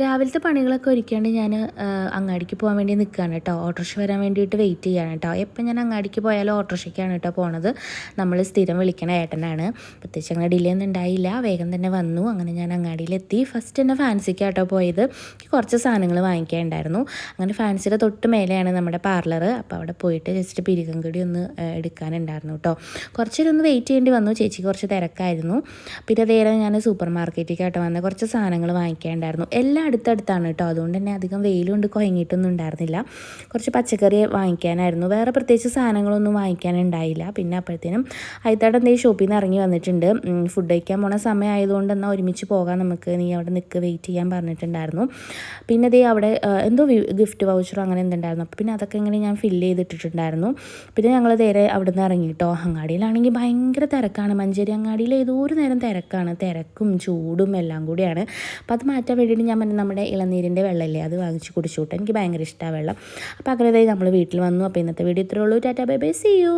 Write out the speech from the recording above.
രാവിലത്തെ പണികളൊക്കെ ഒരുക്കിയാണ്ട് ഞാൻ അങ്ങാടിക്ക് പോകാൻ വേണ്ടി നിൽക്കുകയാണ് കേട്ടോ. ഓട്ടോറിക്ഷ വരാൻ വേണ്ടിയിട്ട് വെയിറ്റ് ചെയ്യാണ് കേട്ടോ. എപ്പം ഞാൻ അങ്ങാടിക്ക് പോയാലും ഓട്ടോറിക്ഷയ്ക്കാണ് കേട്ടോ പോണത്. നമ്മൾ സ്ഥിരം വിളിക്കണ ഏട്ടനാണ്. പ്രത്യേകിച്ച് അങ്ങനെ ഡിലേ ഒന്നും ഉണ്ടായില്ല, വേഗം തന്നെ വന്നു. അങ്ങനെ ഞാൻ അങ്ങാടിയിലെത്തി. ഫസ്റ്റ് തന്നെ ഫാൻസിക്കാട്ടോ പോയത്. കുറച്ച് സാധനങ്ങൾ വാങ്ങിക്കാനുണ്ടായിരുന്നു. അങ്ങനെ ഫാൻസിയുടെ തൊട്ട് മേലെയാണ് നമ്മുടെ പാർലർ. അപ്പോൾ അവിടെ പോയിട്ട് ജസ്റ്റ് പിരികം കൂടി ഒന്ന് എടുക്കാനുണ്ടായിരുന്നു കേട്ടോ. കുറച്ചേരം ഒന്ന് വെയിറ്റ് ചെയ്യേണ്ടി വന്നു, ചേച്ചിക്ക് കുറച്ച് തിരക്കായിരുന്നു. പിന്നെ അതേറെ ഞാൻ സൂപ്പർ മാർക്കറ്റിലേക്കാട്ടോ വന്ന് കുറച്ച് സാധനങ്ങൾ വാങ്ങിക്കാനുണ്ടായിരുന്നു. എല്ലാം അടുത്തടുത്താണ് കേട്ടോ, അതുകൊണ്ട് തന്നെ അധികം വെയിൽ കൊണ്ട് കുഴങ്ങിയിട്ടൊന്നും ഉണ്ടായിരുന്നില്ല. കുറച്ച് പച്ചക്കറി വാങ്ങിക്കാനായിരുന്നു, വേറെ പ്രത്യേകിച്ച് സാധനങ്ങളൊന്നും വാങ്ങിക്കാനുണ്ടായില്ല. പിന്നെ അപ്പോഴത്തേനും അയത്താട് എന്തെങ്കിലും ഷോപ്പിൽ നിന്ന് ഇറങ്ങി വന്നിട്ടുണ്ട്. ഫുഡ് കഴിക്കാൻ പോണ സമയമായതുകൊണ്ട് എന്നാൽ ഒരുമിച്ച് പോകാം നമുക്ക്, നീ അവിടെ നിൽക്ക് വെയിറ്റ് ചെയ്യാൻ പറഞ്ഞിട്ടുണ്ടായിരുന്നു. പിന്നെ ദേ അവിടെ എന്തോ ഗിഫ്റ്റ് വൗച്ചറോ അങ്ങനെ എന്തുണ്ടായിരുന്നു. അപ്പോൾ പിന്നെ അതൊക്കെ ഇങ്ങനെ ഞാൻ ഫില്ല് ചെയ്തിട്ടിട്ടുണ്ടായിരുന്നു. പിന്നെ ഞങ്ങൾ നേരെ അവിടെ നിന്ന് ഇറങ്ങി കേട്ടോ. അങ്ങാടിയിലാണെങ്കിൽ ഭയങ്കര തിരക്കാണ്. മഞ്ചേരി അങ്ങാടിയിൽ ഏതോ ഒരു നേരം തിരക്കാണ്, തിരക്കും ചൂടും എല്ലാം കൂടിയാണ്. അപ്പോൾ അത് മാറ്റാൻ വേണ്ടിയിട്ട് ഞാൻ നമ്മുടെ ഇളനീരിൻ്റെ വെള്ളമില്ലേ അത് വാങ്ങിച്ച് കുടിച്ചു കൂട്ടോ. എനിക്ക് ഭയങ്കര ഇഷ്ടമാണ് വെള്ളം. അപ്പോൾ അങ്ങനെ നമ്മൾ വീട്ടിൽ വന്നു. അപ്പോൾ ഇന്നത്തെ വീഡിയോ ഇത്രയേ ഉള്ളൂ. Tata bye bye, see U.